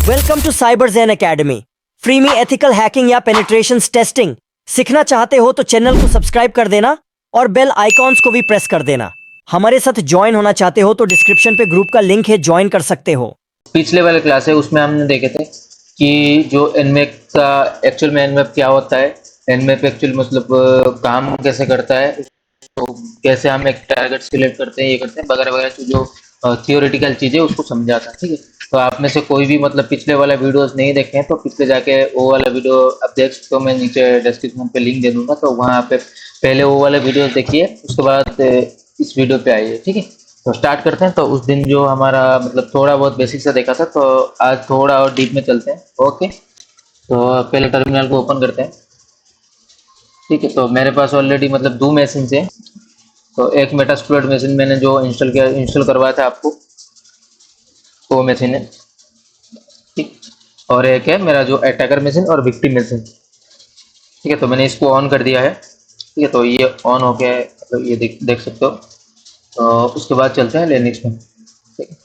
Welcome to Cyber Zen Academy. Free में ethical hacking या penetration testing सीखना चाहते हो तो चैनल को सब्सक्राइब कर देना और बेल आइकॉन्स को भी प्रेस कर देना। हमारे साथ ज्वाइन होना चाहते हो तो डिस्क्रिप्शन पे ग्रुप का लिंक है, ज्वाइन कर सकते हो। पिछले वाले क्लास है उसमें हमने देखे थे कि जो एनमैप का एक्चुअल में एनमैप क्या होता है, एनमैप एक्चुअल मतलब काम कैसे करता है, तो कैसे हम एक टारगेट सिलेक्ट करते हैं, ये करते हैं वगैरह वगैरह, जो थियोरेटिकल चीज़ें उसको समझाता है। ठीक है, तो आप में से कोई भी मतलब पिछले वाला वीडियोस नहीं देखे हैं तो पिछले जाके वो वाला वीडियो आप देख सकते हो। मैं नीचे डिस्क्रिप्शन पे लिंक दे दूंगा, तो वहाँ पे पहले वो वाले वीडियोस देखिए, उसके बाद इस वीडियो पे आइए। ठीक है, तो स्टार्ट करते हैं। तो उस दिन जो हमारा मतलब थोड़ा बहुत बेसिक से देखा था, तो आज थोड़ा और डीप में चलते हैं। ओके, तो पहले टर्मिनल को ओपन करते हैं। ठीक है, तो मेरे पास ऑलरेडी मतलब दो मशीन है। तो एक मेटास्प्लॉइट मशीन मैंने जो इंस्टॉल करवाया था आपको, वो मशीन है। ठीक, और एक है मेरा जो अटैकर मशीन और विक्टिम मशीन। ठीक है, तो मैंने इसको ऑन कर दिया है। ठीक है, तो ये ऑन हो गया है, मतलब ये देख सकते हो। तो उसके बाद चलते हैं लिनक्स में। ठीक है,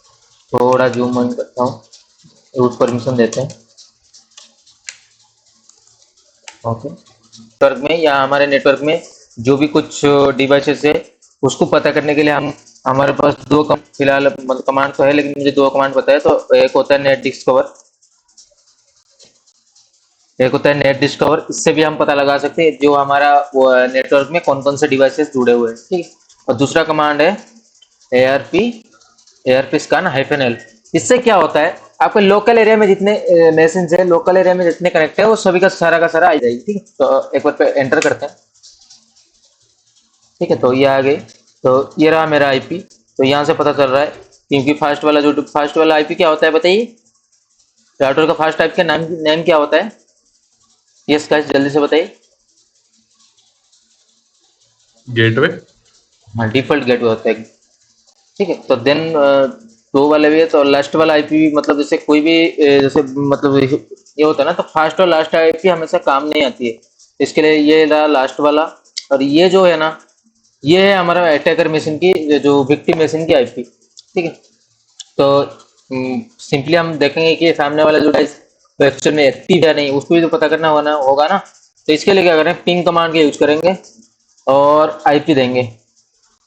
थोड़ा जूम इन करता हूँ, रूट परमिशन देते हैं। ओके, नेटवर्क में या हमारे नेटवर्क में जो भी कुछ डिवाइसेस है उसको पता करने के लिए हम हमारे पास दो फिलहाल मतलब कमांड तो है, लेकिन मुझे दो कमांड पता है। तो एक होता है नेट डिस्कवर, एक होता है नेट डिस्कवर। इससे भी हम पता लगा सकते हैं जो हमारा नेटवर्क में कौन कौन से डिवाइसेस जुड़े हुए हैं। ठीक है, और दूसरा कमांड है ARP स्कैन -L। इससे क्या होता है, आपके लोकल एरिया में जितने मशीन है, लोकल एरिया में जितने कनेक्ट है, वो सभी का सारा आ जाएगी। ठीक है, तो एक बार पे एंटर करते हैं। ठीक है, तो ये आ गई। तो ये रहा मेरा IP। तो यहाँ से पता चल रहा है, क्योंकि फास्ट वाला IP क्या होता है बताइए, राउटर का फास्ट IP का नेम क्या होता है? यस गाइस, जल्दी से बताइए। गेटवे। हाँ, डिफॉल्ट गेटवे होता है। ठीक है, तो देन दो वाले भी है, तो लास्ट वाला IP भी मतलब जैसे कोई भी जैसे मतलब ये होता है ना, तो फास्ट और लास्ट IP हमेशा काम नहीं आती है। इसके लिए ये रहा लास्ट वाला, और ये जो है ना, ये है हमारा अटैकर मशीन की, जो विक्टिम मशीन की IP। ठीक है, तो सिंपली हम देखेंगे कि सामने वाला जो डिवाइस एक्चुअल में एक्टिव है नहीं, उसको भी तो पता करना होगा ना। तो इसके लिए क्या करें, पिंग कमांड का यूज करेंगे और IP देंगे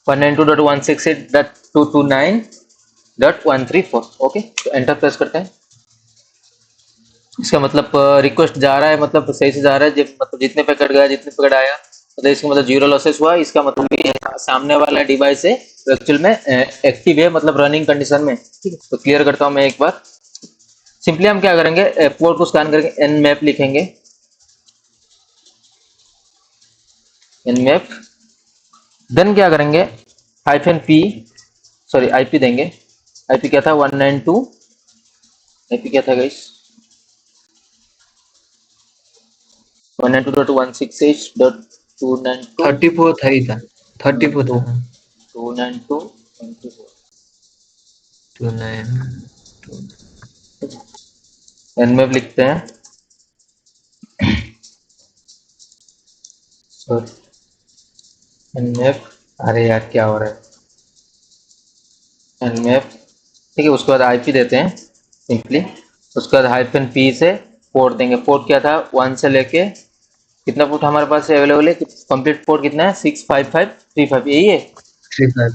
192.168.229.134। ओके, तो एंटर प्रेस करते हैं। इसका मतलब रिक्वेस्ट जा रहा है, मतलब सही से जा रहा है, मतलब जितने पैकेट गया, जितने पैकेट आया, मतलब इसका मतलब जीरो लॉसेस हुआ। इसका मतलब ये सामने वाला डिवाइस है तो एक्चुअल में एक्टिव है, मतलब रनिंग कंडीशन में। ठीक है, तो क्लियर करता हूँ मैं एक बार। सिंपली हम क्या करेंगे, पोर्ट को स्कैन करके nmap लिखेंगे, nmap। देन क्या करेंगे, -p, सॉरी IP देंगे। IP क्या था, 192, IP क्या था गाइस, 192.168.292 34 था ही था 34 था 292.24। 29 nmap लिखते हैं, nmap, अरे यार क्या हो रहा है, nmap। ठीक है, उसके बाद IP देते हैं सिंपली। उसके बाद -p से पोर्ट देंगे। पोर्ट क्या था, 1 से लेके कितना पोर्ट हमारे पास अवेलेबल है, कंप्लीट पोर्ट कितना है, 65535, यही है। 35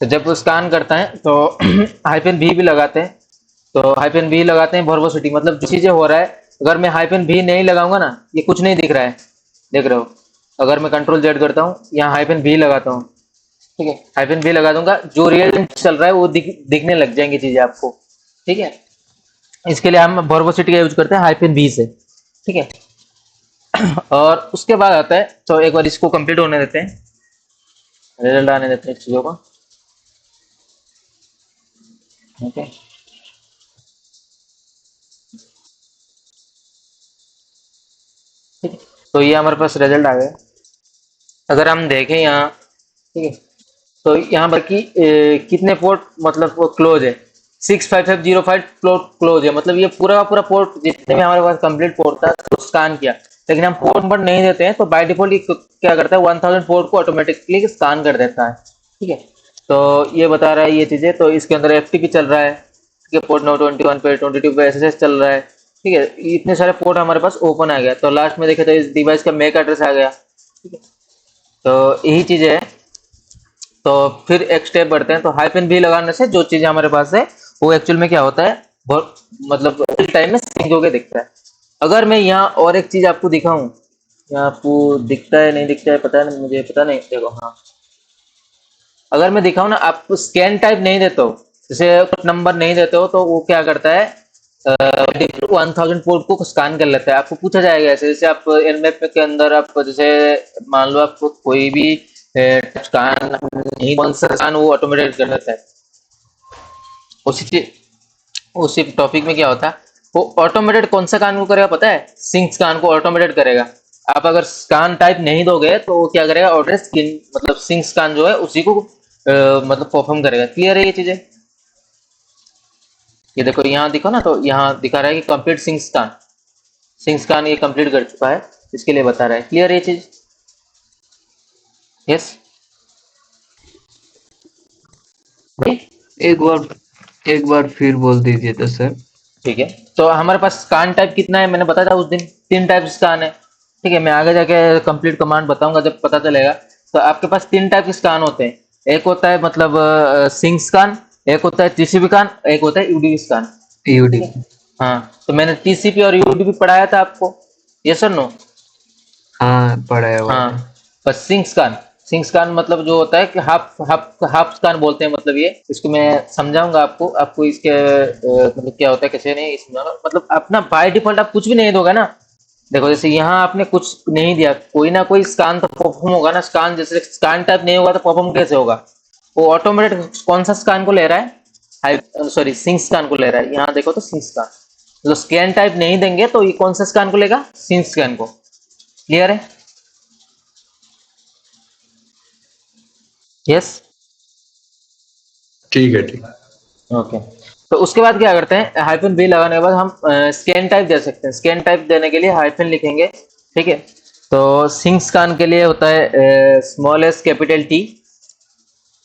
तो जब वो स्कैन करता है तो -v भी लगाते हैं। तो -v लगाते हैं वर्बोसिटी, मतलब जो चीजें हो रहा है, अगर मैं -v नहीं लगाऊंगा ना, ये कुछ नहीं दिख रहा है, देख रहे हो। अगर मैं Ctrl Z करता हूँ, यहाँ -v लगाता हूँ, ठीक है, -v लगा दूंगा, जो रियल टाइम चल रहा है वो दिखने लग जाएंगी चीजें आपको। ठीक है, इसके लिए हम वर्बोसिटी का यूज करते हैं -v से। ठीक है, और उसके बाद आता है, तो एक बार इसको कंप्लीट होने देते हैं, रिजल्ट आने देते हैं चीजों का। ओके, ठीक है, तो ये हमारे पास रिजल्ट आ गया। अगर हम देखें यहाँ, ठीक है, तो यहाँ पर कि कितने पोर्ट मतलब वो क्लोज है, 65505 पोर्ट क्लोज है, मतलब ये पूरा का पूरा पोर्ट जितने भी हमारे पास कंप्लीट पोर्ट था तो स्कैन किया। लेकिन हम पोर्ट नंबर नहीं देते हैं, तो बाय डिफॉल्ट ये क्या करता है, 1000 पोर्ट को ऑटोमेटिकली स्कैन कर देता है। ठीक है, तो ये बता रहा है ये चीजें, तो इसके अंदर FTP चल रहा है, ठीक है, पोर्ट नंबर 21 पे 22 पे एसएसएस चल रहा है। ठीक है, इतने सारे पोर्ट हमारे पास ओपन आ गया, तो लास्ट में देखे तो इस डिवाइस का मैक एड्रेस आ गया। ठीक है, तो यही चीज है। तो फिर एक स्टेप बढ़ते हैं। तो हाइफन भी लगाने से जो चीज हमारे पास है वो एक्चुअल में क्या होता है, बहुत मतलब रियल टाइम में सिंक होके दिखता है। अगर मैं यहाँ और एक चीज आपको दिखाऊं, यहाँ आपको दिखता है नहीं दिखता है पता नहीं, मुझे पता नहीं, देखो हाँ, अगर मैं दिखाऊं ना, आप स्कैन टाइप नहीं देते हो, जैसे नंबर नहीं देते हो, तो वो क्या करता है, 1000 पोर्ट को स्कैन कर लेता है। आपको पूछा जाएगा ऐसे, जैसे आप एनमैप के अंदर आप जैसे मान लो आपको कोई भी स्कैन नहीं, कौन सा स्कैन वो ऑटोमेटेड कर लेता है। उसी चीज उसी टॉपिक में क्या होता है, वो ऑटोमेटेड कौन सा कान को करेगा पता है, सिंक स्कैन को ऑटोमेटेड करेगा। आप अगर स्कैन टाइप नहीं दोगे तो वो क्या करेगा, ऑटोमेटेड स्किन मतलब सिंक स्कैन जो है उसी को मतलब परफॉर्म करेगा। क्लियर है ये चीजें? ये देखो यहाँ दिखो ना, तो यहाँ दिखा रहा है कि कंप्लीट सिंक स्कैन ये कंप्लीट कर चुका है, इसके लिए बता रहा है। क्लियर है ये चीज? यस भाई। एक बार फिर बोल दीजिए तो सर। ठीक है, तो हमारे पास स्कैन टाइप कितना है, मैंने बताया था उस दिन 3 टाइप स्कैन है। ठीक है, मैं आगे जाके कंप्लीट कमांड बताऊंगा जब पता चलेगा। तो आपके पास 3 टाइप के स्कैन होते हैं। एक होता है मतलब सिंक स्कैन, एक होता है टीसीपी स्कैन, एक होता है यूडीपी स्कैन। यूडी। ठीक है, हाँ, तो मैंने टीसीपी और यूडीपी पढ़ाया था आपको, यस और नो? हाँ, पढ़ाया हुआ हाँ, है। बस सिंक स्कैन मतलब जो होता है कि हाफ हाफ हाफ स्कैन बोलते हैं, मतलब ये इसको मैं समझाऊंगा आपको इसके मतलब क्या होता है कैसे नहीं इसमें, मतलब अपना बाय डिफॉल्ट आप कुछ भी नहीं दोगे ना। देखो जैसे यहाँ आपने कुछ नहीं दिया, कोई ना कोई स्कैन तो परफॉर्म होगा ना। स्कैन जैसे स्कैन टाइप नहीं होगा तो परफॉर्म कैसे होगा? वो ऑटोमेटेड कौन सा स्कैन को ले रहा है, सॉरी सिंक स्कैन को ले रहा है। यहाँ देखो तो सिंक स्कैन, तो स्कैन टाइप नहीं देंगे तो ये कौन सा स्कैन को लेगा, सिंक स्कैन को। क्लियर है? यस। ठीक है, ठीक। ओके, तो उसके बाद क्या करते हैं, हाइफन बी लगाने के बाद हम स्कैन टाइप दे सकते हैं। स्कैन टाइप देने के लिए हाइफन लिखेंगे। ठीक है, तो सिंक स्कैन के लिए होता है स्मॉल एस कैपिटल टी।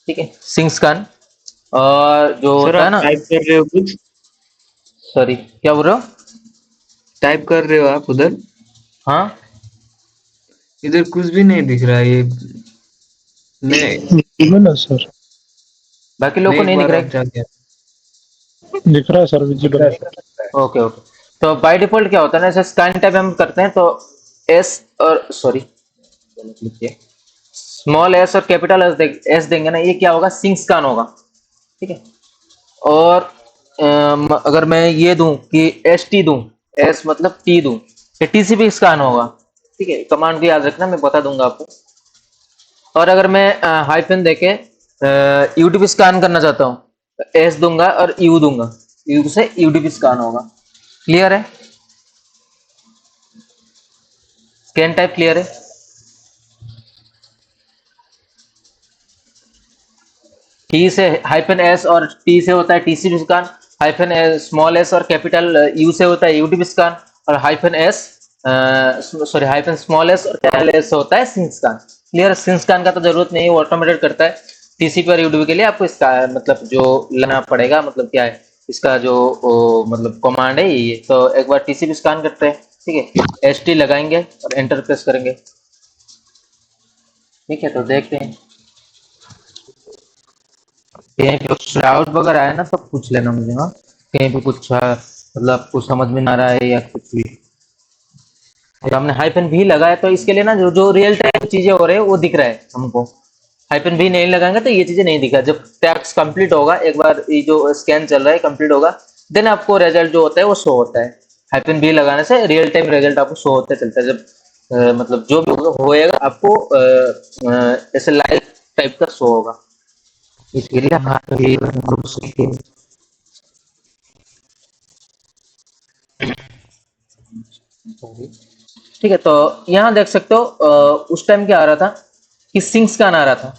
ठीक है, सिंक स्कैन। और जो सर होता है आप ना, टाइप कर रहे हो कुछ? सॉरी क्या बोल रहे हो? टाइप कर रहे हो आप उधर? हाँ, इधर कुछ भी नहीं दिख रहा है ये। मैं विजिबल है सर। बाकी मैं लोग को एक नहीं दिख बार रहा और जाके दिख रहा है सर, विजिबल है। है? ओके ओके, तो बाय डिफॉल्ट क्या होता है ना, जैसे स्कैन टाइप हम करते हैं तो एस और सॉरी स्मॉल एस और कैपिटल एस देंगे ना, ये क्या होगा, सिंक स्कैन होगा। ठीक है, और अगर मैं ये दूं कि एस टी दूं, एस मतलब टी दूं, ये टीसीपी स्कैन होगा। ठीक है, कमांड भी याद रखना, मैं बता दूंगा आपको। और अगर मैं हाइफन देके यूडीपी स्कैन करना चाहता हूँ, तो एस दूंगा और यू दूंगा, यू से यूडीपी स्कैन होगा। क्लियर है? स्कैन टाइप क्लियर है? टी से हाइफन एस और टी से होता है TCP scan, hyphen small S और कैपिटल यू से होता है यूडीपी स्कैन, और hyphen S sorry hyphen small S और कैपिटल एस से होता है SYN scan. Clear? SYN scan का तो जरूरत नहीं है, वो ऑटोमेटेड करता है। टीसीपी और यूडीपी के लिए आपको इसका मतलब जो लेना पड़ेगा, मतलब क्या है इसका जो मतलब कमांड है ये। तो एक बार टीसीपी स्कैन करते हैं। ठीक है, एस टी लगाएंगे और एंटर प्रेस करेंगे। ठीक है, तो देखते हैं कहीं पे कुछ डाउट वगैरह है ना, सब पूछ लेना मुझे। हाँ, कहीं पे कुछ मतलब आपको समझ में ना रहा है या कुछ भी, तो हमने हाइफन भी लगाया तो इसके लिए ना जो जो रियल टाइम चीजें हो रही है वो दिख रहा है हमको। हाइफन भी नहीं लगाएंगे तो ये चीजें नहीं दिखा। जब टैक्स कंप्लीट होगा, एक बार ये जो स्कैन चल रहा है कंप्लीट होगा, देन आपको रिजल्ट जो होता है वो शो होता है। हाइफन भी लगाने से रियल टाइम रिजल्ट आपको शो होता चलता है। जब मतलब जो भी होएगा आपको ऐसे लाइव टाइप का शो होगा। इसके लिए हाँ ये ठीक है, तो यहाँ देख सकते हो उस टाइम क्या आ रहा था कि सिंक स्कैन आ रहा था।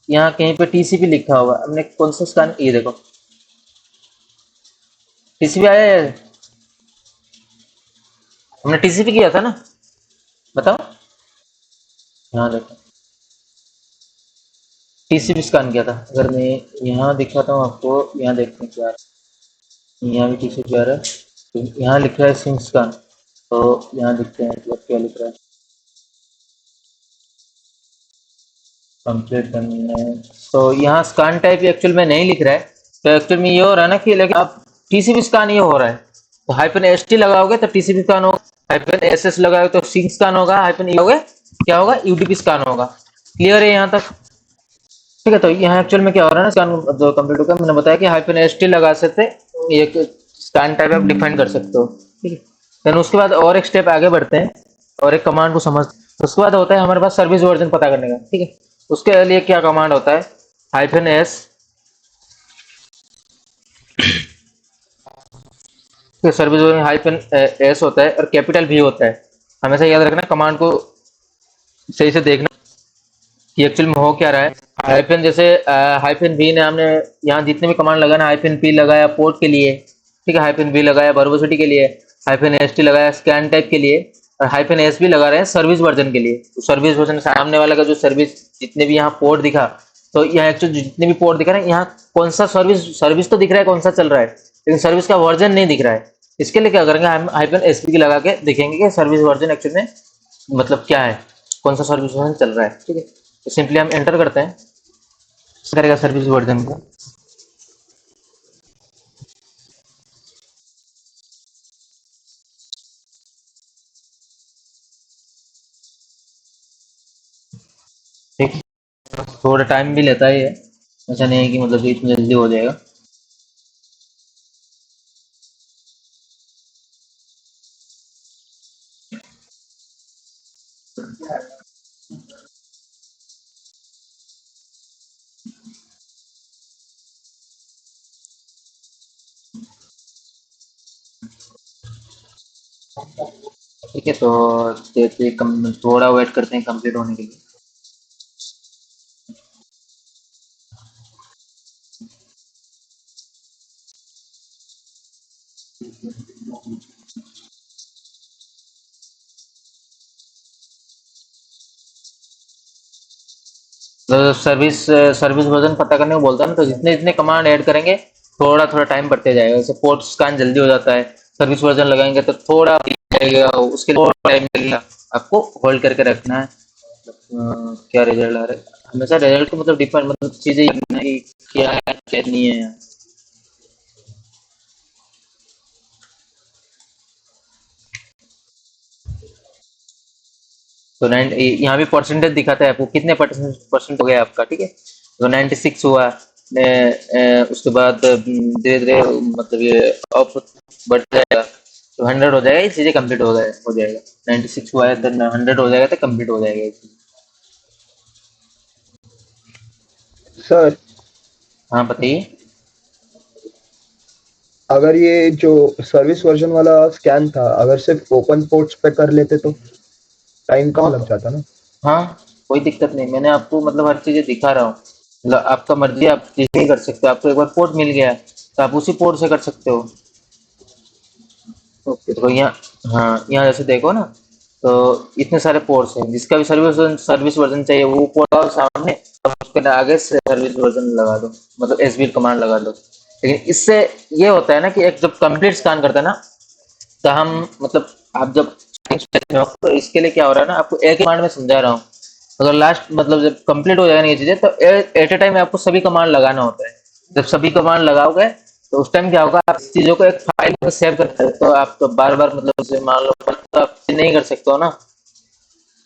यहाँ कहीं पे टीसीपी लिखा होगा, हमने कौन सा स्कैन, ये देखो टीसीपी आया है, हमने टीसीपी किया था ना, बताओ। यहाँ देखो टीसीपी स्कैन किया था। अगर मैं यहाँ दिखाता हूँ आपको, यहाँ देखते हैं क्या यहाँ भी TCP आ रहा है, तो यहाँ लिख रहा है सिंगस्कान, तो यहाँ लिखते हैं मतलब क्या लिख रहा है, कंप्लीट करना है। तो यहाँ स्कान टाइप एक्चुअल में नहीं लिख रहा है, तो एक्चुअल में ये हो रहा है ना कि लेकिन अब TCP स्कान ये हो रहा है, तो -ST लगाओगे तो TCP स्कान होगा, -SS लगाओगे तो सिंक स्कान होगा, -E होगा क्या होगा, UDP स्कान होगा। क्लियर है यहाँ तक? ठीक है, तो यहाँ एक्चुअल में क्या हो रहा है ना, स्कान जो कंप्लीट होगा, मैंने बताया कि -ST लगा सकते एक स्कान टाइप आप डिफाइन कर सकते हो। ठीक है, देन उसके बाद और एक स्टेप आगे बढ़ते हैं और एक कमांड को समझ, उसके बाद होता है हमारे पास सर्विस वर्जन पता करने का। ठीक है, उसके लिए क्या कमांड होता है, -S, सर्विस वर्जन -S होता है और कैपिटल V होता है। हमेशा याद रखना, कमांड को सही से देखना कि एक्चुअल में हो क्या रहा है। हाइफन जैसे -V ने हमने यहाँ जितने भी कमांड लगाना, -P लगाया पोर्ट के लिए, ठीक है, -V लगाया वर्बोसिटी के लिए, -ST लगाया स्कैन टाइप के लिए, और -S भी लगा रहे हैं सर्विस वर्जन के लिए। तो सर्विस वर्जन सामने वाला का जो सर्विस जितने भी यहाँ पोर्ट दिखा, तो यहाँ एक्चुअल जितने भी पोर्ट दिखा रहे हैं, यहाँ कौन सा सर्विस तो दिख रहा है कौन सा चल रहा है, लेकिन सर्विस का वर्जन नहीं दिख रहा है। इसके लिए क्या करेंगे, हम -SP लगा के देखेंगे कि सर्विस वर्जन एक्चुअल में मतलब क्या है, कौन सा सर्विस वर्जन चल रहा है। ठीक है, तो सिंपली हम एंटर करते हैं, करेगा सर्विस वर्जन को। ठीक, थोड़ा टाइम भी लेता है ये, ऐसा नहीं है कि मतलब कि इतनी जल्दी हो जाएगा। ठीक है, तो थोड़ा वेट करते हैं कंप्लीट होने के लिए। तो सर्विस वर्जन पता करने को बोलता है ना, तो जितने जितने कमांड ऐड करेंगे थोड़ा थोड़ा टाइम बढ़ते जाएगा। जैसे पोर्ट स्कैन जल्दी हो जाता है, सर्विस वर्जन लगाएंगे तो थोड़ा जाएगा, उसके लिए टाइम लगेगा, आपको होल्ड करके रखना है। क्या रिजल्ट आ रहा है, हमेशा रिजल्ट को मतलब डिफाइन मतलब चीजें कि क्या है क्या नहीं है। तो यहाँ भी परसेंटेज दिखाता है आपको कितने परसेंट हो गया आपका। ठीक है, तो 96 हुआ, उसके बाद धीरे धीरे मतलब ये अप बढ़ जाएगा, तो 100 हो जाएगा, ये चीजें कंप्लीट हो जाएगा। 96 हुआ है तो 100 हो जाएगा तो कंप्लीट हो जाएगा ये चीज़। सर, हाँ बताइए। अगर ये जो सर्विस वर्जन वाला स्कैन था, अगर सिर्फ ओपन पोर्ट्स पे कर लेते तो टाइम कम लग जाता ना। हाँ, कोई दिक्कत नहीं, मैंने आपको मतलब हर चीजें दिखा रहा हूँ, मतलब आपका मर्जी, आप चीजें कर सकते हो। आपको एक बार पोर्ट मिल गया तो आप उसी पोर्ट से कर सकते हो। ओके तो यहाँ, हाँ यहाँ जैसे देखो ना, तो इतने सारे पोर्ट्स हैं, जिसका भी सर्विस वर्जन चाहिए वो पोर्ट आओ सामने, और उसके आगे से सर्विस वर्जन लगा दो, मतलब एसबी कमांड लगा दो। लेकिन इससे ये होता है ना कि एक जब कंप्लीट स्कैन करते हैं ना, तो हम मतलब आप जब तो इसके लिए क्या हो रहा है ना, आपको एक कमांड में समझा रहा हूँ। अगर लास्ट मतलब जब कंप्लीट हो जाएगा ना ये चीजें, तो एट ए टाइम आपको सभी कमांड लगाना होता है। जब सभी कमांड लगाओगे तो उस टाइम क्या होगा, आप इस चीजों को एक फाइल में सेव करते हैं, तो आप तो बार बार मतलब उसे मान लो तो आप नहीं कर सकते हो ना,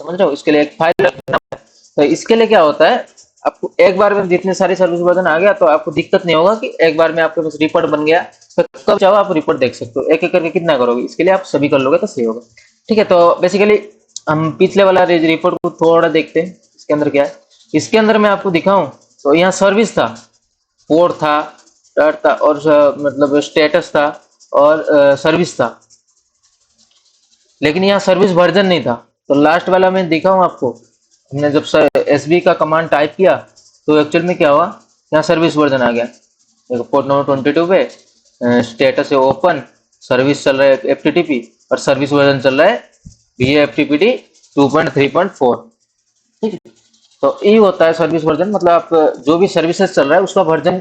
समझ रहे हो, इसके लिए एक फाइल रखना है। तो इसके लिए क्या होता है, आपको एक बार में जितने सारे सर्विस वर्जन आ गया तो आपको दिक्कत नहीं होगा कि एक बार में आपके पास रिपोर्ट बन गया, तो कब चाहो आप रिपोर्ट देख सकते हो। एक एक करके कितना करोगे, इसके लिए आप सभी कर लोगे तो सही होगा। ठीक है, तो बेसिकली हम पिछले वाला रिपोर्ट को थोड़ा देखते हैं, इसके अंदर क्या है। इसके अंदर मैं आपको दिखाऊं तो यहाँ सर्विस था, पोर्ट था, डॉट था, और मतलब स्टेटस था, और सर्विस था, लेकिन यहाँ सर्विस वर्जन नहीं था। तो लास्ट वाला मैं दिखाऊं आपको, हमने जब एसबी का कमांड टाइप किया तो एक्चुअल में क्या हुआ, यहाँ सर्विस वर्जन आ गया। देखो पोर्ट नंबर 22 पे स्टेटस है ओपन, सर्विस चल रहा है एफटीटीपी, और सर्विस वर्जन चल रहा है VFTPD 2.3.4। ठीक है, तो ये होता है सर्विस वर्जन, मतलब आप जो भी सर्विसेज चल रहा है उसका वर्जन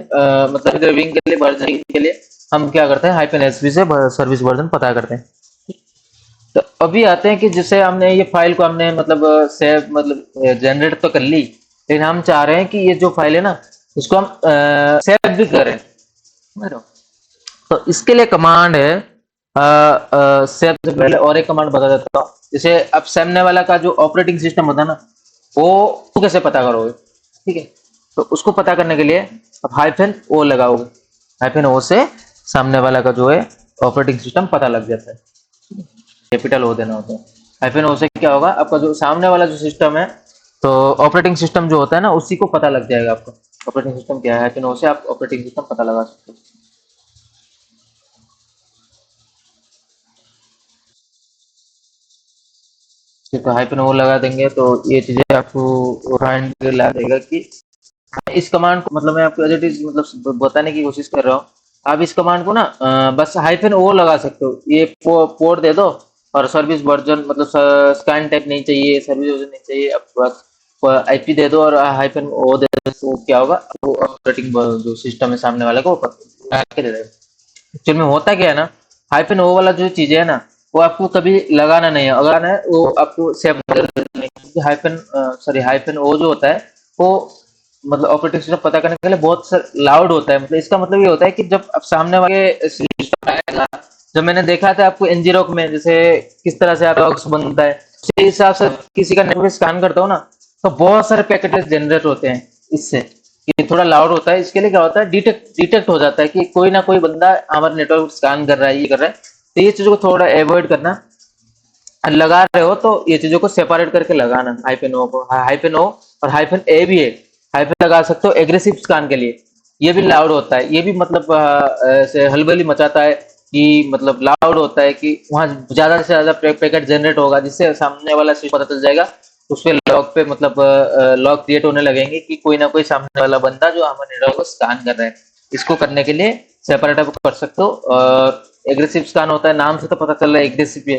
मतलब रिव्यूइंग के लिए, वर्जन के लिए हम क्या करते हैं -sv से सर्विस वर्जन पता करते हैं। तो अभी आते हैं कि जैसे हमने ये फाइल को हमने मतलब सेव मतलब जनरेट तो कर ली, लेकिन हम चाह रहे हैं कि ये जो फाइल है ना इसको हम सेव भी करें। समझ रहे हो? तो इसके लिए कमांड है सेव से पहले और एक कमांड बता देता हूँ। जैसे अब सामने वाला का जो ऑपरेटिंग सिस्टम होता है ना वो कैसे पता करोगे, ठीक है? तो उसको पता करने के लिए अब -o लगाओगे। -o से सामने वाला का जो है ऑपरेटिंग सिस्टम पता लग जाता है। कैपिटल O देना होता है। -o से क्या होगा, आपका जो सामने वाला जो सिस्टम है तो ऑपरेटिंग सिस्टम जो होता है ना उसी को पता लग जाएगा आपको ऑपरेटिंग सिस्टम क्या है। -o से आप ऑपरेटिंग सिस्टम पता लगा सकते हो। तो -o लगा देंगे तो ये चीजें आपको फाइंड ला देगा कि इस कमांड को मतलब मैं आपको एज इट इज मतलब बताने की कोशिश कर रहा हूँ। आप इस कमांड को ना बस -o लगा सकते हो। ये पोर्ट दे दो और सर्विस वर्जन मतलब स्कैन टाइप नहीं चाहिए, सर्विस वर्जन नहीं चाहिए, अब बस IP दे दो और -o दे दो तो क्या होगा, वो ऑपरेटिंग जो सिस्टम है सामने वाले को के दे देगा। एक्चुअल में होता क्या है ना, -o वाला जो चीज है ना वो आपको कभी लगाना नहीं है, लगाना है वो आपको सेव करना है। -o जो होता है वो मतलब ऑपरेटिंग सिस्टम पता करने के लिए बहुत लाउड होता है। मतलब इसका मतलब ये होता है कि जब आप सामने वाले सिस्टम आएगा, जब मैंने देखा था आपको NG-ROC में जैसे किस तरह से आप लॉग्स बनता है, उसी हिसाब से किसी का नेटवर्क स्कैन करता हो ना तो बहुत सारे पैकेट जनरेट होते हैं इससे। ये थोड़ा लाउड होता है, इसके लिए क्या होता है डिटेक्ट हो जाता है कि कोई ना कोई बंदा हमारा नेटवर्क स्कैन कर रहा है, ये कर रहा है। तो ये चीजों को थोड़ा अवॉइड करना, लगा रहे हो तो ये चीजों को सेपरेट करके लगाना। -o को -o और -a भी है, हाइफन लगा सकते हो एग्रेसिव स्कैन के लिए। ये भी लाउड होता है, ये भी मतलब ऐसे हलबली मचाता है कि मतलब लाउड होता है कि वहां ज्यादा से ज्यादा पैकेट जनरेट होगा, जिससे सामने वाला सिस्टम पता चल जाएगा। उस पे लॉग पे मतलब लॉग क्रिएट होने लगेंगे कि कोई ना कोई सामने वाला बंदा जो हमारे नेटवर्क को स्कैन कर रहा है। इसको करने के लिए सेपरेट आप कर सकते हो। और एग्रेसिव स्कैन होता है, नाम से तो पता चल रहा है एग्रेसिव है,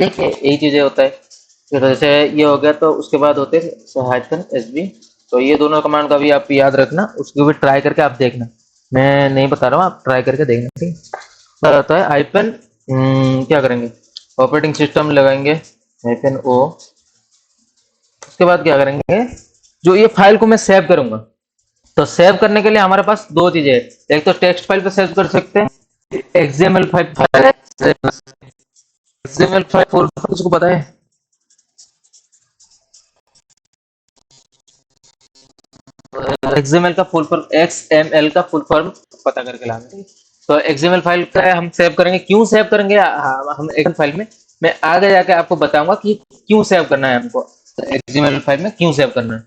ठीक है, यही चीजें होता है। तो जैसे ये हो गया तो उसके बाद होते हैं -sb। तो ये दोनों कमांड का भी आप याद रखना, उसको भी ट्राई करके आप देखना, मैं नहीं बता रहा हूँ, आप ट्राई करके देखना। ठीक होता है हाइफन क्या करेंगे, ऑपरेटिंग सिस्टम लगाएंगे -o। उसके बाद क्या करेंगे, जो ये फाइल को मैं सेव करूंगा तो सेव करने के लिए हमारे पास दो चीजें हैं। एक तो टेक्स्ट फाइल पे सेव कर सकते हैं, XML फाइल है, XML फाइल फुल फॉर्म किसको पता है? XML का फुल फॉर्म, XML का फुल फॉर्म पता करके लाना। तो XML फाइल का हम सेव करेंगे, क्यों सेव करेंगे हम XML फाइल में, मैं आगे जाके आपको बताऊंगा कि क्यों सेव करना है हमको, तो XML फाइल में क्यों सेव करना है।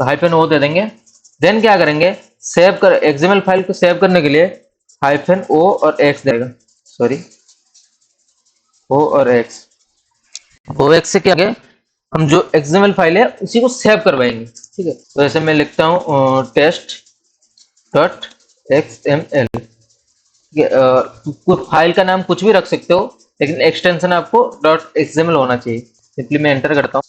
तो -o दे देंगे। देन क्या करेंगे, सेव कर XML फाइल को सेव करने के लिए -o और x देगा, सॉरी o और x। OX से क्या है, हम जो XML फाइल है उसी को सेव करवाएंगे। ठीक है, तो ऐसे मैं लिखता हूँ test.xml। फाइल का नाम कुछ भी रख सकते हो, लेकिन एक्सटेंशन आपको .xml होना चाहिए। सिंपली मैं एंटर करता हूँ।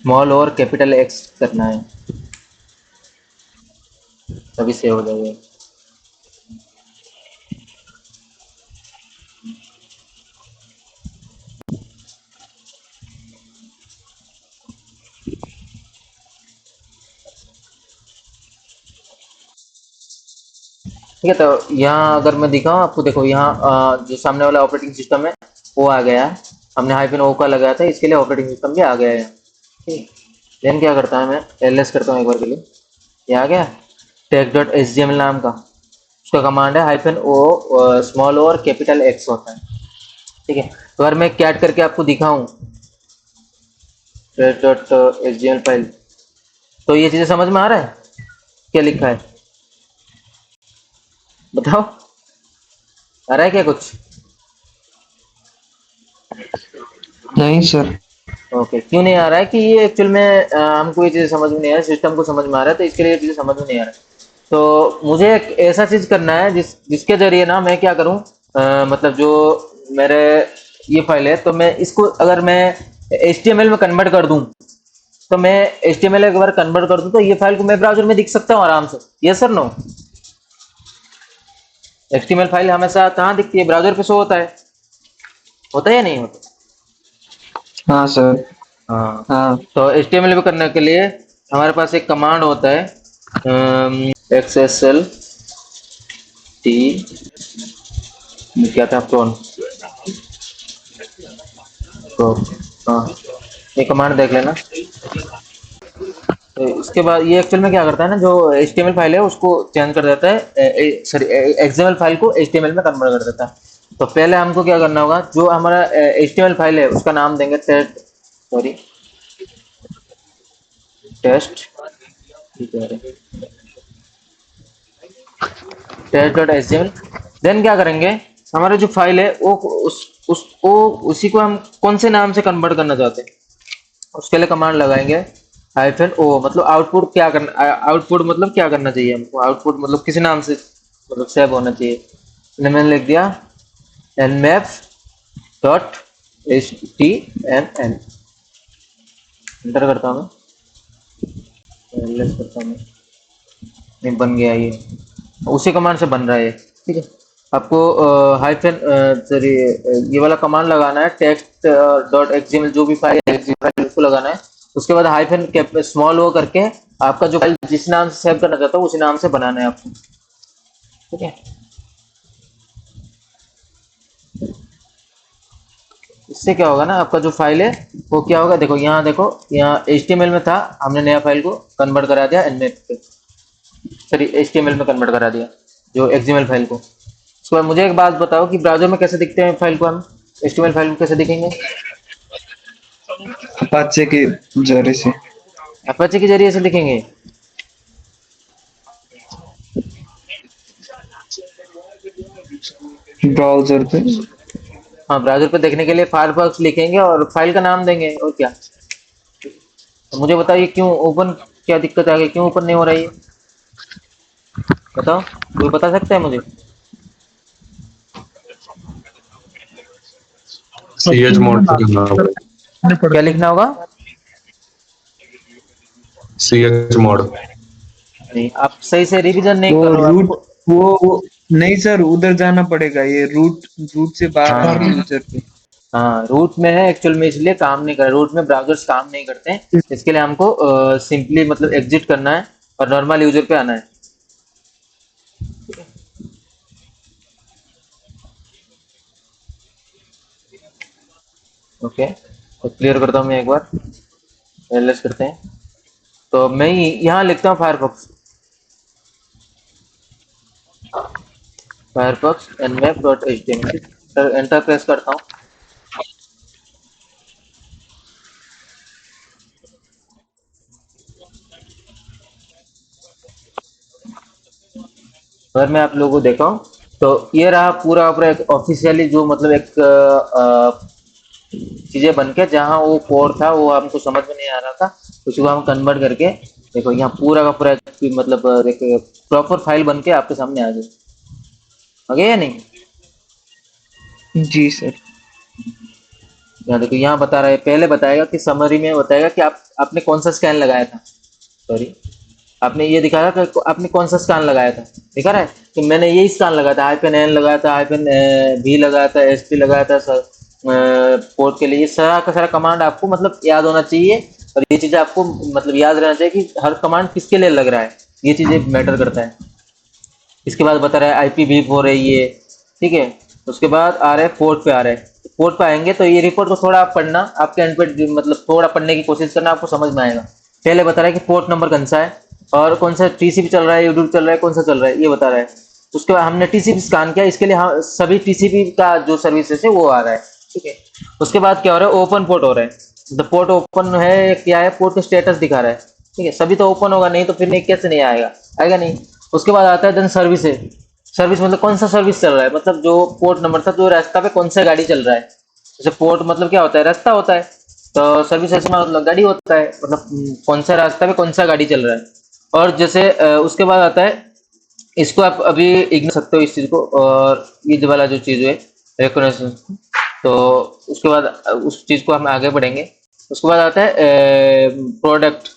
स्मॉल और कैपिटल X करना है, तभी सेव हो जाएगा। ठीक है, तो यहाँ अगर मैं दिखाऊँ आपको, देखो यहाँ जो सामने वाला ऑपरेटिंग सिस्टम है वो आ गया है, हमने -o का लगाया था, इसके लिए ऑपरेटिंग सिस्टम भी आ गया है। ठीक, देन क्या करता है, मैं ls करता हूँ एक बार के लिए, ये आ गया text.html नाम का, उसका कमांड है -o स्मॉल और कैपिटल X होता है। ठीक है, तो अगर मैं कैट करके आपको दिखाऊं text.html फाइल, तो ये चीजें समझ में आ रहा है क्या लिखा है, बताओ आ रहा है क्या कुछ? नहीं सर। ओके, क्यों नहीं आ रहा है कि ये एक्चुअल में हमको ये चीजें समझ में नहीं आ रहा है, सिस्टम को समझ में आ रहा है, तो इसके लिए ये चीजें समझ में नहीं आ रहा है। तो मुझे एक ऐसा चीज करना है जिसके जरिए ना मैं क्या करूं, मतलब जो मेरे ये फाइल है तो मैं इसको अगर मैं HTML में कन्वर्ट कर दूं तो मैं HTML एक बार कन्वर्ट कर दूं तो ये फाइल को मैं ब्राउजर में दिख सकता हूँ आराम से, yes sir no? HTML file हमेशा कहाँ दिखती है? ब्राउजर पे शो होता है या नहीं होता? हाँ सर। हाँ। हाँ तो HTML पे करने के लिए हमारे पास एक कमांड होता है XSLT, क्या था कौन तो, हाँ ये कमांड देख लेना। तो इसके बाद ये एक्चुअल में क्या करता है ना, जो HTML फाइल है उसको चेंज कर देता है, सॉरी XML फाइल को HTML में कन्वर्ट कर देता है। तो पहले हमको क्या करना होगा, जो हमारा HTML फाइल है उसका नाम देंगे टेस्ट.html। देन क्या करेंगे, हमारा जो फाइल है वो उसी को हम कौन से नाम से कन्वर्ट करना चाहते हैं, उसके लिए कमांड लगाएंगे -o, मतलब आउटपुट क्या करना, आउटपुट मतलब क्या करना चाहिए हमको, आउटपुट मतलब किसी नाम से मतलब सेव होना चाहिए। तो मैंने लिख दिया nmap.html, एंटर करता हूँ मैं, एलएस करता हूँ मैं, नहीं बन गया, ये उसी कमांड से बन रहा है, ठीक है। आपको हाइफन सॉरी ये वाला कमांड लगाना है, text.xml जो भी फाइल है उसको लगाना है। उसके बाद हाइफन स्मॉल ओ करके आपका जो फाइल जिस नाम से सेव करना चाहता हो उसी नाम से बनाना है आपको, ठीक है। इससे क्या होगा ना, आपका जो फाइल है वो क्या होगा, देखो यहाँ HTML में था, हमने नया फाइल को कन्वर्ट करा दिया nmap पे, सॉरी HTML में कन्वर्ट करा दिया जो XML फाइल को। उसके बाद मुझे एक बात बताओ कि ब्राउजर में कैसे दिखते हैं फाइल को, हम HTML फाइल को कैसे दिखेंगे? अपाचे के जरिए से। अपाचे के जरिए से दिखेंगे। ब्राउजर पे। हाँ, ब्राउजर पे देखने के लिए फायरफॉक्स लिखेंगे और फाइल का नाम देंगे, और क्या। तो मुझे बताइए क्यों ओपन, क्या दिक्कत आ गई, क्यों ओपन नहीं हो रहा है ये, बताओ, कोई बता सकता है मुझे? chmod पे करना होगा। क्या लिखना होगा? chmod। नहीं, आप सही से रिवीजन नहीं वो कर रहे हो रूट, आपको। वो नहीं सर, उधर जाना पड़ेगा, ये रूट से बाहर हाँ आके यूजर पे। हाँ, रूट में है एक्चुअल में, इसलिए काम नहीं कर, रूट में ब्राउजर्स काम नहीं करते हैं, इसके लिए हमको सिंपली मतलब एग्जिट करना है और नॉर्मल यूजर पे आना है। ओके, तो क्लियर करता हूँ मैं एक बार, एलएस करते हैं। तो मैं यहाँ लिखता हूँ फायरफॉक्स nmap.html, एंटर प्रेस करता हूँ। अगर मैं आप लोगों को देखा हूँ तो ये रहा पूरा एक ऑफिशियली जो मतलब एक चीजें बन के, जहाँ वो कोड था वो हमको समझ में नहीं आ रहा था, उसको हम कन्वर्ट करके देखो यहाँ पूरा का पूरा मतलब प्रॉपर फाइल बन के आपके सामने आ गई, आ गया या नहीं? जी सर। यहाँ देखो, यहाँ बता रहा है, पहले बताएगा कि समरी में बताएगा कि आपने कौन सा स्कैन लगाया था, सॉरी आपने ये दिखाया कि आपने कौन सा स्कैन लगाया था, दिखा रहा है कि मैंने यही स्कैन लगाया था, -n लगाया था, -v लगाया था, -sp लगाया था सर पोर्ट के लिए। ये सारा का सारा कमांड आपको मतलब याद होना चाहिए, और ये चीजें आपको मतलब याद रहना चाहिए कि हर कमांड किसके लिए लग रहा है, ये चीजें मैटर करता है। इसके बाद बता रहा है IPv4 है ये, ठीक है। उसके बाद आ रहा है पोर्ट पे, आ रहा है पोर्ट पे आएंगे तो ये रिपोर्ट को थोड़ा आप पढ़ना, आपके एंड पे मतलब थोड़ा पढ़ने की कोशिश करना, आपको समझ में आएगा। पहले बता रहा है कि पोर्ट नंबर कौन सा है और कौन सा TCP चल रहा है, यूट्यूब चल रहा है, कौन सा चल रहा है ये बता रहा है। उसके बाद हमने TCP स्कैन किया, इसके लिए हाँ सभी TCP का जो सर्विसेज है वो आ रहा है, ठीक है। उसके बाद क्या हो रहा है, ओपन पोर्ट हो रहा है, तो पोर्ट ओपन है, क्या है, पोर्ट का स्टेटस दिखा रहा है, ठीक है। सभी तो ओपन होगा, नहीं तो फिर नहीं कैसे नहीं आएगा, आएगा नहीं। उसके बाद आता है देन सर्विस है, सर्विस मतलब कौन सा सर्विस चल रहा है, मतलब जो पोर्ट नंबर था, जो रास्ता पे कौन सा गाड़ी चल रहा है। जैसे पोर्ट मतलब क्या होता है, रास्ता होता है, तो सर्विस ऐसे मतलब गाड़ी होता है, मतलब कौन सा रास्ता पे कौन सा गाड़ी चल रहा है। और जैसे उसके बाद आता है, इसको आप अभी इग्नोर सकते हो इस चीज को, और ये वाला जो चीज है रिकॉग्निशन, तो उसके बाद उस चीज को हम आगे बढ़ेंगे। उसके बाद आता है प्रोडक्ट।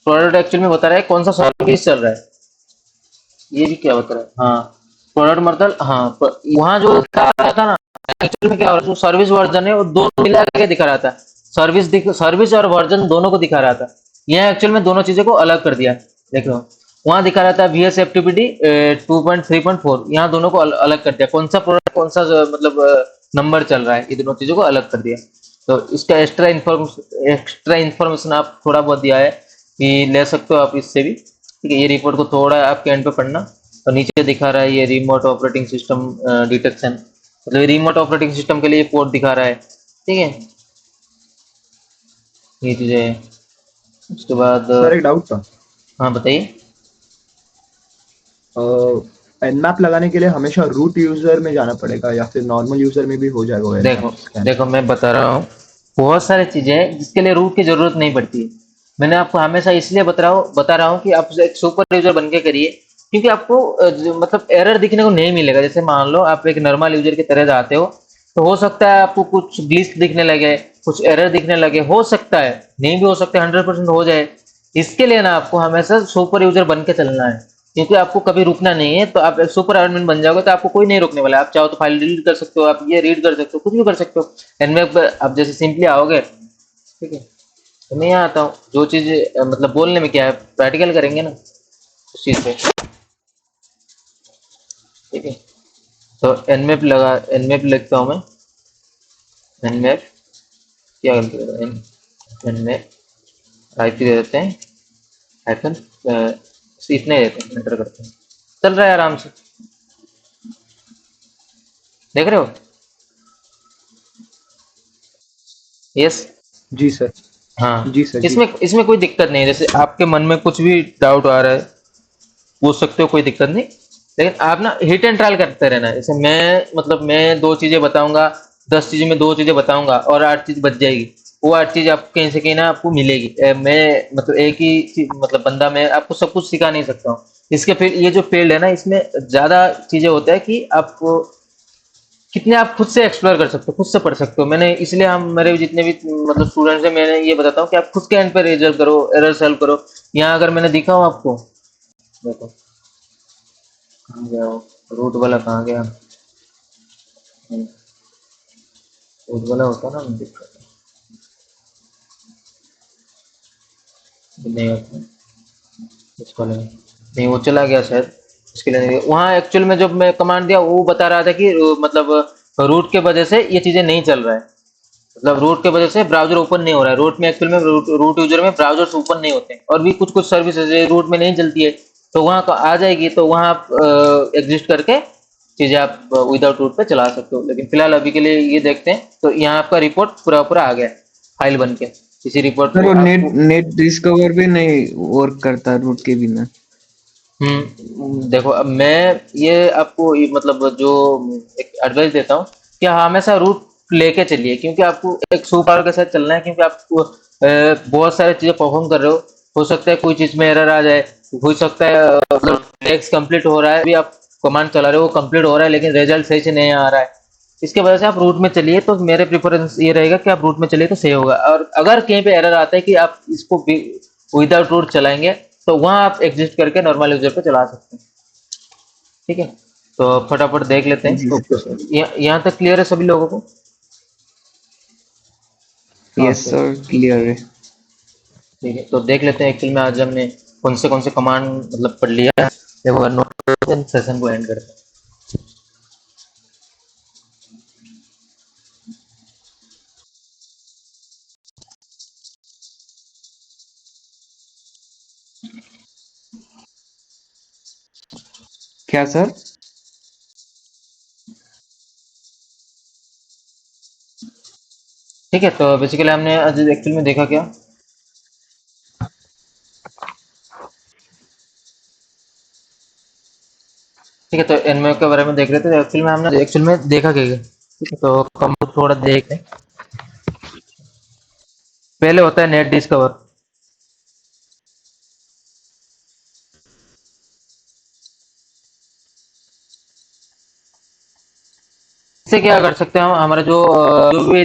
प्रोडक्ट एक्चुअल में बता रहा है कौन सा सर्विस चल रहा है। ये भी क्या बता रहा है, हाँ प्रोडक्ट मतलब हाँ वहाँ जो दिखा रहा था ना, एक्चुअल में क्या हो रहा है, जो सर्विस वर्जन है वो दोनों मिला के दिखा रहा था। सर्विस और वर्जन दोनों को दिखा रहा था। यह एक्चुअल में दोनों चीजों को अलग कर दिया। देखो वहाँ दिखा रहा था VS FTPD 2.3.4, यहाँ दोनों को अलग कर दिया। कौन सा प्रोडक्ट कौन सा मतलब नंबर चल रहा है, ये दोनों चीजों को अलग कर दिया। तो इसका एक्स्ट्रा इन्फॉर्मेशन आप थोड़ा बहुत दिया है कि ले सकते हो आप इससे भी। ठीक है, ये रिपोर्ट को थोड़ा आपके एंड पे पढ़ना। तो नीचे दिखा रहा है ये रिमोट ऑपरेटिंग सिस्टम डिटेक्शन, मतलब रिमोट ऑपरेटिंग सिस्टम के लिए पोर्ट दिखा रहा है। ठीक है, ये चीजें हैं। उसके बाद सर एक डाउट था, हाँ बताइए। एनमैप लगाने के लिए हमेशा रूट यूजर में जाना पड़ेगा या फिर नॉर्मल यूजर में भी हो जाएगा वो देखो एनमैप स्कैन? देखो मैं बता रहा हूँ, बहुत सारी चीजें हैं जिसके लिए रूट की जरूरत नहीं पड़ती है। मैंने आपको हमेशा इसलिए बता रहा हूँ कि आप एक सुपर यूजर बन के करिए, क्योंकि आपको मतलब एरर दिखने को नहीं मिलेगा। जैसे मान लो आप एक नॉर्मल यूजर की तरह जाते हो, तो हो सकता है आपको कुछ ग्लिच दिखने लगे, कुछ एरर दिखने लगे, हो सकता है, नहीं भी हो सकता है, 100% हो जाए। इसके लिए ना आपको हमेशा सुपर यूजर बन के चलना है, क्योंकि आपको कभी रुकना नहीं है। तो आप एक सुपर एडमिन बन जाओगे तो आपको कोई नहीं रोकने वाला है। आप चाहो तो फाइल डिलीट कर सकते हो, आप ये रीड कर सकते हो, कुछ भी कर सकते हो। एनमैप पर आप जैसे सिंपली आओगे, ठीक है, तो मैं यहाँ आता हूँ। जो चीज मतलब बोलने में क्या है, प्रैक्टिकल करेंगे ना उस चीज पे। ठीक है, तो एनमैप लिखता हूँ मैं। एनमैप क्या गलती कर रहा है, एनमैप आईपी दे देते हैं, हाइफन इतने देते हैं, एंटर करते हैं, चल रहा है आराम से। देख रहे हो? यस। जी सर। हाँ, जी सर जी। इसमें इसमें कोई दिक्कत नहीं है। जैसे आपके मन में कुछ भी डाउट आ रहा है पूछ सकते हो, कोई दिक्कत नहीं। लेकिन आप ना हिट एंड ट्रायल करते रहना। जैसे मैं 2 चीजें बताऊंगा, 10 चीजें में 2 चीजें बताऊंगा और 8 चीज बच जाएगी। वो 8 चीज आपको कहीं से कहीं ना आपको मिलेगी। मैं मतलब एक ही मतलब बंदा, मैं आपको सब कुछ सिखा नहीं सकता हूँ। इसके फिर ये जो फील्ड है ना, इसमें ज्यादा चीजें होता है कि आपको कितने आप खुद से एक्सप्लोर कर सकते हो, खुद से पढ़ सकते हो। मैंने इसलिए हम मेरे जितने भी मतलब स्टूडेंट्स हैं, मैंने ये बताता हूँ कि आप खुद के एंड पे रिजल्ट करो, एरर सॉल्व करो। यहाँ अगर मैंने दिखा हूँ आपको, देखो कहाँ गया वो रूट वाला, कहाँ गया? रूट वाला होता ना, मैं दिक्कत नहीं होता इस वाले में। नहीं, वो चला गया शायद, इसके लिए नहीं। वहाँ एक्चुअल में जब मैं कमांड दिया वो बता रहा था कि मतलब रूट के वजह से ये चीजें नहीं चल रहा है। मतलब रूट के वजह से ब्राउजर ओपन नहीं हो रहा है। रूट में एक्चुअल में रूट यूजर में ब्राउजर्स ओपन नहीं होते हैं, और भी कुछ कुछ सर्विसेज रूट में नहीं चलती है। तो वहाँ आ जाएगी, तो वहाँ आप एग्जिस्ट करके चीजें आप विदाउट रूट पे चला सकते हो। लेकिन फिलहाल अभी के लिए ये देखते हैं। तो यहाँ आपका रिपोर्ट पूरा पूरा आ गया फाइल बन के। इसी रिपोर्ट सर को वो नेट आपको नेट डिस्कवर भी नहीं वर्क करता रूट के बिना। देखो अब मैं ये आपको मतलब जो एक एडवाइस देता हूँ कि हमेशा रूट लेके चलिए, क्योंकि आपको एक सुपर के साथ चलना है। क्योंकि आपको बहुत सारी चीजें परफॉर्म कर रहे हो सकता है कोई चीज में एरर आ जाए, हो सकता है मतलब टेक्स्ट कंप्लीट हो रहा है, अभी आप कमांड चला रहे हो, वो कंप्लीट हो रहा है लेकिन रिजल्ट सही से नहीं आ रहा है। इसके वजह से आप रूट में चलिए। तो मेरे प्रेफरेंस ये रहेगा कि आप रूट में चलिए तो सही होगा। और अगर कहीं पे एरर आता है कि आप इसको विदाउट रूट चलाएंगे, तो वहां आप एग्जिस्ट करके नॉर्मल यूजर पे चला सकते हैं। ठीक है, तो फटाफट देख लेते हैं। जी ओके सर। सर। यहाँ तक क्लियर है सभी लोगों को? हाँ यस सर। सर क्लियर है। ठीक है, तो देख लेते हैं एक्चुअल में आज हमने कौन से कमांड मतलब पढ़ लिया है। देखो नोटिफिकेशन सेशन को एंड करते हैं। क्या सर? ठीक है, तो बेसिकली हमने आज एक्चुअल में देखा क्या? ठीक है, तो एनएमए के बारे में देख रहे थे। एक्चुअल में देखा क्या? ठीक है, तो हम थोड़ा देख लें। पहले होता है नेट डिस्कवर। इससे क्या कर सकते हैं हम, हमारा जो भी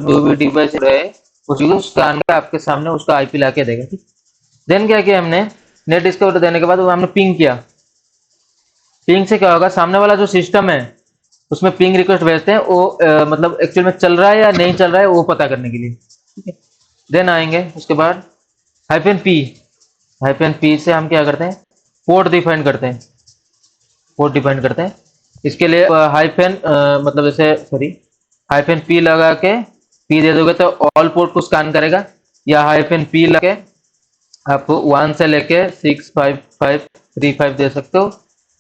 जो भी डिवाइस रहे उसको स्कैन कर आपके सामने उसका आईपी लाके देगा। ठीक, देन क्या किया हमने, नेट डिस्कवर देने के बाद वो हमने पिंग किया। पिंग से क्या होगा, सामने वाला जो सिस्टम है उसमें पिंग रिक्वेस्ट भेजते हैं, वो मतलब एक्चुअल में चल रहा है या नहीं चल रहा है वो पता करने के लिए। ठीक है, देन आएंगे उसके बाद -P से हम क्या करते हैं, पोर्ट डिफाइन करते हैं। पोर्ट डिफाइन करते हैं, इसके लिए मतलब जैसे -P लगा के P दे दोगे तो ऑल पोर्ट को स्कैन करेगा, या -P लगा के आप 1 से लेके 65535 दे सकते हो।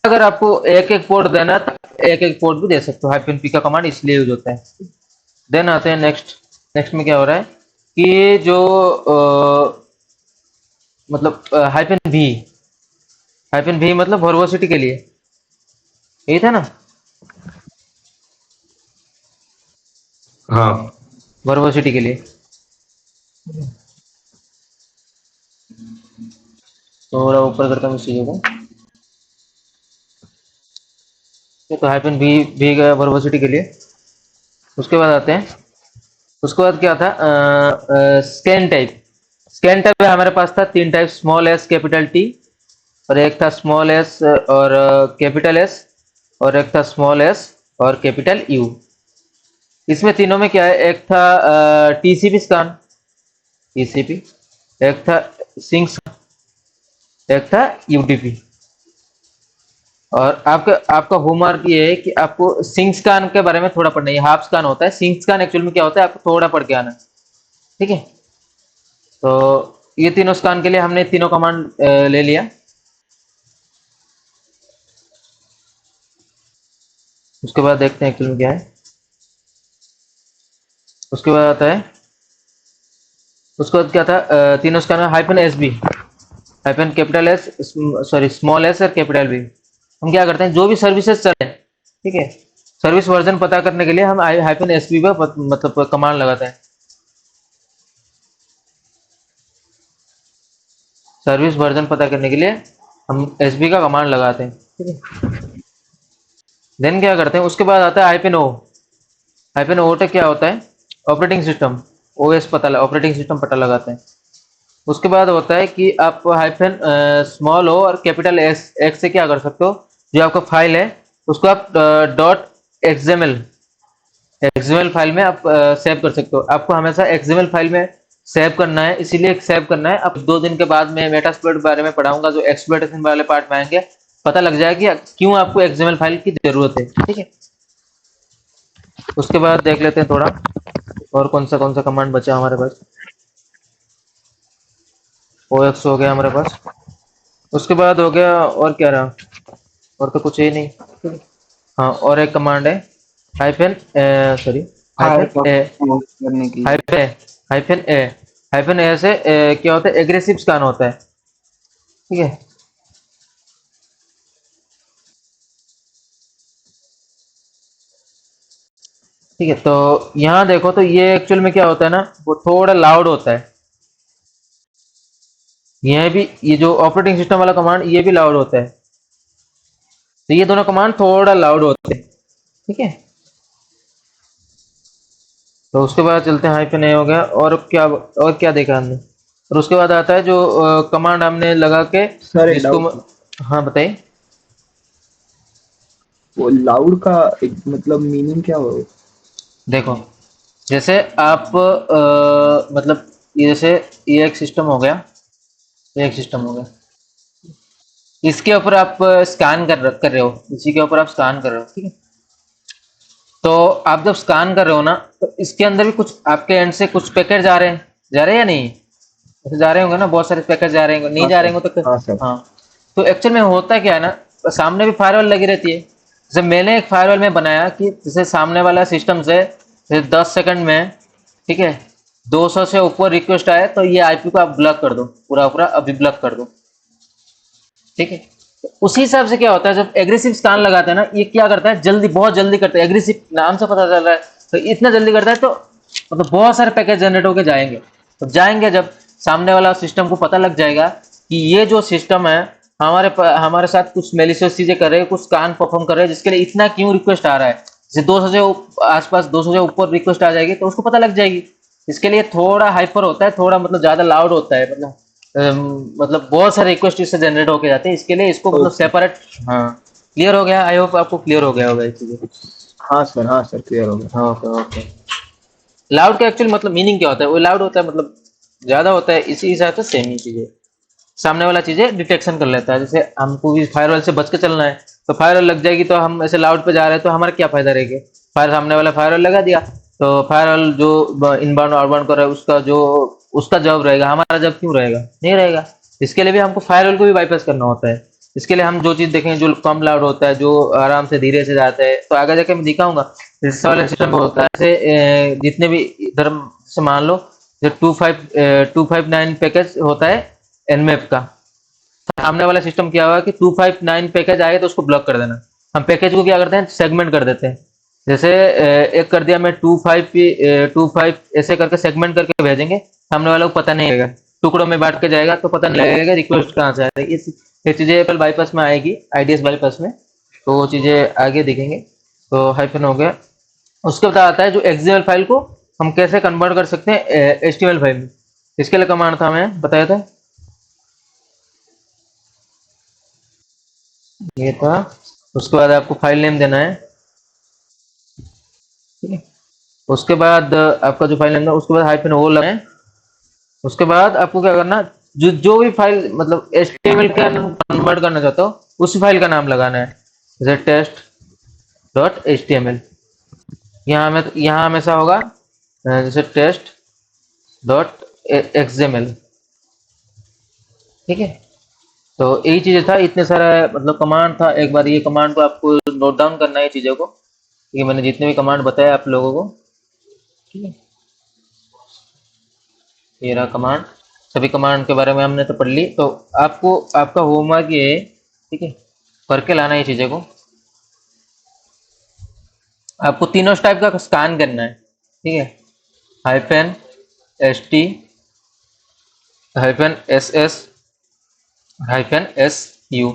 अगर आपको एक एक पोर्ट देना तो एक एक पोर्ट भी दे सकते हो। -P का कमांड इसलिए यूज होता है। देन आते हैं नेक्स्ट में क्या हो रहा है कि जो मतलब -V मतलब वर्बोसिटी के लिए, यही था ना, हाँ वर्बोसिटी के लिए। थोड़ा ऊपर करता हूँ चीजों को। तो -V गया वर्बोसिटी के लिए। उसके बाद आते हैं, उसके बाद क्या था, स्कैन टाइप में हमारे पास था 3 type, small S capital T, और एक था स्मॉल एस और कैपिटल S, और एक था स्मॉल एस और कैपिटल U। इसमें तीनों में क्या है, एक था TCP स्कैन, एक था सिंक, एक था UDP। और आपका होमवर्क ये है कि आपको सिंक स्कैन के बारे में थोड़ा पढ़ना है। हाफ स्कैन होता है, सिंक स्कैन एक्चुअल में क्या होता है आपको थोड़ा पढ़ के आना। ठीक है, तो ये तीनों स्कैन के लिए हमने तीनों कमांड ले लिया। उसके बाद देखते हैं एक्चुअल में क्या है। उसके बाद आता है, उसके बाद क्या था, तीनों स्कैन में -SB, capital S, small s और कैपिटल B। हम क्या करते हैं, जो भी सर्विसेज चले, ठीक है, सर्विस वर्जन पता करने के लिए हम -SB पे मतलब कमांड लगाते हैं। सर्विस वर्जन पता करने के लिए हम SB का कमांड लगाते हैं। ठीक है, देन क्या करते हैं, उसके बाद आता है -O तो क्या होता है, operating system, OS operating system पता लगाते हैं। उसके बाद होता है कि आप स्मॉल O और कैपिटल X से क्या कर सकते हो, जो आपका फाइल है उसको आप .xml फाइल में आप सेव कर सकते हो। आपको हमेशा XML फाइल में सेव करना है, इसीलिए सेव करना है। अब 2 दिन के बाद मैं मेटास्प्लॉइट के बारे में पढ़ाऊंगा, जो एक्सप्लॉइटेशन वाले पार्ट में आएंगे, पता लग जाएगा कि क्यों आपको XML फाइल की जरूरत है। ठीक है, उसके बाद देख लेते हैं थोड़ा और कौन सा कमांड बचा हमारे पास। OX हो गया हमारे पास, उसके बाद हो गया और क्या रहा, और तो कुछ ही नहीं। हाँ, और एक कमांड है -A से क्या होता है, एग्रेसिव स्कैन होता है। ठीक है, ठीक है, तो यहाँ देखो, तो ये एक्चुअल में क्या होता है ना, वो थोड़ा लाउड होता है। ये जो ऑपरेटिंग सिस्टम वाला कमांड ये भी लाउड होता है, तो ये दोनों कमांड थोड़ा लाउड होते हैं। ठीक है, तो उसके बाद चलते हैं -A हो गया, और क्या देखा हमने। और उसके बाद आता है जो कमांड हमने लगा के सर इसको, हाँ बताइए। वो लाउड का एक मतलब मीनिंग क्या हो? देखो, जैसे आप मतलब जैसे ये एक सिस्टम हो गया, इसके ऊपर आप स्कैन कर रहे हो, इसी के ऊपर आप स्कैन कर रहे हो। ठीक है, तो आप जब स्कैन कर रहे हो ना, तो इसके अंदर भी कुछ आपके एंड से कुछ पैकेट जा रहे हैं या नहीं, ऐसे जा रहे होंगे ना, बहुत सारे पैकेट जा रहे होंगे, नहीं जा रहे होंगे तो हाँ, तो एक्चुअल में होता क्या है ना, सामने भी फायरवॉल लगी रहती है। जैसे मैंने एक फायरवॉल में बनाया कि जैसे सामने वाला सिस्टम से 10 सेकंड में, ठीक है, 200 से ऊपर रिक्वेस्ट आए तो ये आईपी को आप ब्लॉक कर दो, पूरा अभी ब्लॉक कर दो। ठीक है, उसी हिसाब से क्या होता है, जब एग्रेसिव स्कैन लगाते हैं ना, ये क्या करता है, बहुत जल्दी करता है। एग्रेसिव नाम से पता चल रहा है, तो इतना जल्दी करता है, तो मतलब बहुत सारे पैकेज जनरेट होकर जाएंगे। तो जब सामने वाला सिस्टम को पता लग जाएगा कि ये जो सिस्टम है हमारे साथ कुछ मेलिशियस चीजें कर रहे हैं, कुछ स्कैन परफॉर्म कर रहे हैं, जिसके लिए इतना क्यों रिक्वेस्ट आ रहा है, जैसे 200 से आसपास 200 से ऊपर रिक्वेस्ट आ जाएगी तो उसको पता लग जाएगी। इसके लिए थोड़ा हाइपर होता है, थोड़ा मतलब ज़्यादा लाउड होता है, मतलब बहुत सारे रिक्वेस्ट इससे जनरेट होके जाते हैं। इसके लिए इसको मतलब सेपरेट। हाँ, क्लियर हो गया? आई होप आपको क्लियर हो गया होगा ये चीज़ें। हाँ सर क्लियर हो गया। Okay okay. लाउड का एक्चुअल मतलब मीनिंग क्या होता है? वो लाउड होता है मतलब ज़्यादा होता है, इसी हिसाब से सेम ही चीज़ें सामने वाला चीज़ें डिटेक्शन कर लेता है। जैसे हमको भी फायरवॉल से बच के चलना है, तो फायरवॉल लग जाएगी तो हम ऐसे लाउड पे जा रहे हैं तो हमारा क्या फायदा रहेगा? सामने वाला फायरवॉल लगा दिया तो फायरवॉल जो इनबाउंड आउटबाउंड कर रहा है उसका जॉब रहेगा, हमारा जॉब क्यों रहेगा? नहीं रहेगा। इसके लिए भी हमको फायरवॉल को भी बाईपास करना होता है। इसके लिए हम जो चीज़ देखेंगे जो कम लाउड होता है, जो आराम से धीरे से जाता है, तो आगे जाके मैं दिखाऊंगा इस वाले सिस्टम में होता है। ऐसे जितने भी इधर से मान लो जो 259 पैकेज होता है एनमैप का, सामने वाला सिस्टम क्या हुआ कि 259 पैकेज आए तो उसको ब्लॉक कर देना। हम पैकेज को क्या करते हैं? सेगमेंट कर देते हैं। जैसे एक कर दिया मैं 25 ऐसे करके सेगमेंट करके भेजेंगे, सामने वाला को पता नहीं लगेगा, टुकड़ों में बांट के जाएगा तो पता नहीं लगेगा रिक्वेस्ट कहाँ से आ रही है। ये चीज़ें एप्पल बाईपास में आएगी, आईडीएस बाईपास में, तो वो चीज़ें आगे दिखेंगे। तो हाइफन हो गया। उसके बाद आता है जो एक्सएमएल फाइल को हम कैसे कन्वर्ट कर सकते हैं एचटीएमएल फाइल में। इसके लिए कमांड था, मैं बताया था ये था। उसके बाद आपको फाइल नेम देना है, ठीक है। उसके बाद आपका जो फाइल नेम है उसके बाद हाइफन ओ लगना है। उसके बाद आपको क्या करना, जो भी फाइल मतलब एचटीएमएल का कन्वर्ट करना चाहते हो उस फाइल का नाम लगाना है। जैसे test.html, यहाँ हमेशा होगा जैसे test.xml, ठीक है। तो यही चीज़ें था, इतने सारा मतलब कमांड था। एक बार ये कमांड को आपको नोट डाउन करना है चीज़ों को, ये मैंने जितने भी कमांड बताया आप लोगों को, ठीक है। ये रहा कमांड, सभी कमांड के बारे में हमने तो पढ़ ली। तो आपको आपका होमवर्क ये है, ठीक है, करके लाना ये चीज़ों को। आपको तीनों टाइप का स्कैन करना है, ठीक है। -st -ss -su,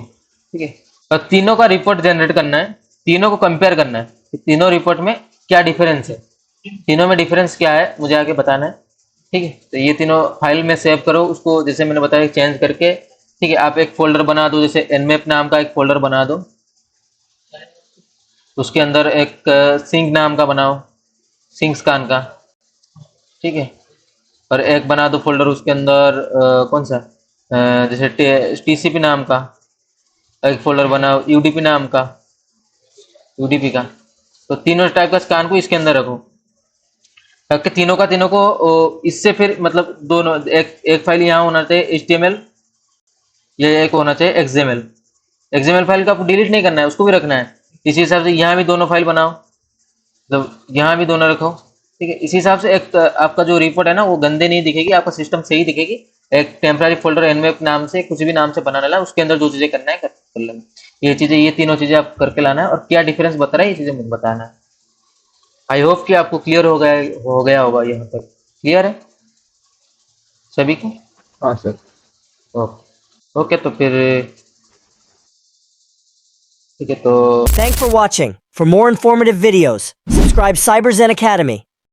ठीक है। और तीनों का रिपोर्ट जनरेट करना है, तीनों को कंपेयर करना है कि तीनों रिपोर्ट में क्या डिफरेंस है, तीनों में डिफरेंस क्या है मुझे आगे बताना है, ठीक है। तो ये तीनों फाइल में सेव करो उसको, जैसे मैंने बताया चेंज करके, ठीक है। आप एक फोल्डर बना दो, जैसे nmap नाम का एक फोल्डर बना दो, उसके अंदर एक सिंक नाम का बनाओ, सिंक स्कैन का, ठीक है। और एक बना दो फोल्डर उसके अंदर कौन सा जैसे टीसीपी नाम का एक फोल्डर बनाओ, यूडीपी नाम का, यूडीपी का। तो तीनों टाइप का स्कैन को इसके अंदर रखो, ताकि तीनों को इससे फिर मतलब दोनों एक फाइल यहाँ होना चाहिए HTML, ये एक होना चाहिए XML फाइल का आपको डिलीट नहीं करना है, उसको भी रखना है। इसी हिसाब से यहाँ भी दोनों फाइल बनाओ, मतलब यहाँ भी दोनों रखो, ठीक है। इसी हिसाब से एक आपका जो रिपोर्ट है ना वो गंदे नहीं दिखेगी, आपका सिस्टम सही दिखेगी। एक टेम्पररी फोल्डर nmap नाम से कुछ भी नाम से बना लेना, उसके अंदर जो चीजें करना है कर लेना। ये तीनों चीजें आप करके लाना है, और क्या डिफरेंस बता रहा है ये चीजें मुझे बताना है। आई होप कि आपको क्लियर हो गया होगा, यहाँ तक क्लियर है सभी को? हाँ सर। ओके तो फिर ठीक है। तो Thanks for watching. For more informative videos, subscribe CyberZen Academy.